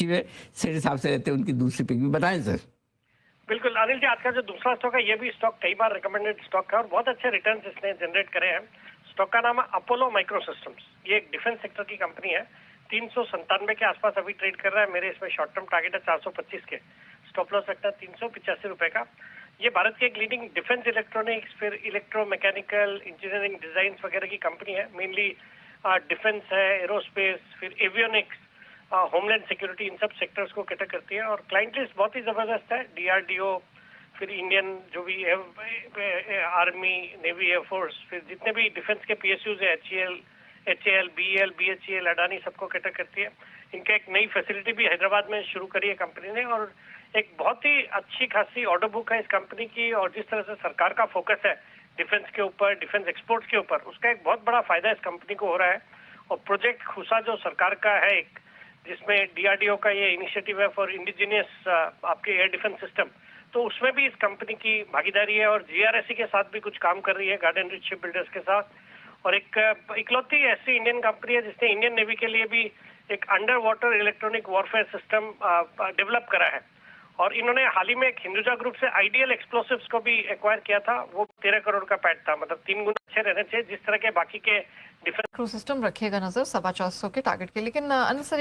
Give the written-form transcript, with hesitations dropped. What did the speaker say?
Set हिसाब से रहते हैं उनकी दूसरी पिक भी बताएं सर। बिल्कुल अनिल जी, आज का जो दूसरा स्टॉक है ये भी स्टॉक कई बार रिकमेंडेड स्टॉक है और बहुत अच्छे रिटर्न्स इसने जनरेट करे हैं। स्टॉक का नाम है अपोलो माइक्रो सिस्टम्स। ये एक डिफेंस सेक्टर की कंपनी है। 397 के आसपास अभी ट्रेड कर रहा है। मेरे इसमें शॉर्ट टर्म टारगेट है 425 के, स्टॉप लॉस रखता है 385 रुपए का। ये भारत की एक लीडिंग डिफेंस इलेक्ट्रॉनिक्स, फिर इलेक्ट्रोमैकेनिकल इंजीनियरिंग डिजाइन वगैरह की कंपनी है। मेनली डिफेंस है, एरोस्पेस, फिर एवियोनिक्स, होमलैंड सिक्योरिटी, इन सब सेक्टर्स को कैटर करती है और क्लाइंट लिस्ट बहुत ही जबरदस्त है। डीआरडीओ, फिर इंडियन जो भी है आर्मी, नेवी, एयरफोर्स, फिर जितने भी डिफेंस के पीएसयूज है, एचएएल, बीएल, बीएचईएल, अडानी, सबको कैटर करती है। इनका एक नई फैसिलिटी भी हैदराबाद में शुरू करी है कंपनी ने और एक बहुत ही अच्छी खासी ऑर्डर बुक है इस कंपनी की। और जिस तरह से सरकार का फोकस है डिफेंस के ऊपर, डिफेंस एक्सपोर्ट्स के ऊपर, उसका एक बहुत बड़ा फायदा इस कंपनी को हो रहा है। और प्रोजेक्ट खुशा जो सरकार का है एक, जिसमें डीआरडीओ का ये इनिशिएटिव है फॉर इंडिजिनियस आपके एयर डिफेंस सिस्टम, तो उसमें भी इस कंपनी की भागीदारी है। और जीआरएससी के साथ भी कुछ काम कर रही है, गार्डन रिच शिप बिल्डर्स के साथ। और एक इकलौती ऐसी इंडियन कंपनी है जिसने इंडियन नेवी के लिए भी एक under water electronic warfare system develop करा है। और इन्होंने हाल ही में एक हिंदुजा ग्रुप से आइडियल एक्सप्लोसिव्स को भी एक्वायर किया था। वो 13 करोड़ का पैट था, मतलब 3 गुना अच्छे रहने चाहिए जिस तरह के बाकी के डिफेंस सिस्टम रखिएगा नजर 425 के टारगेट के। लेकिन अनिल सर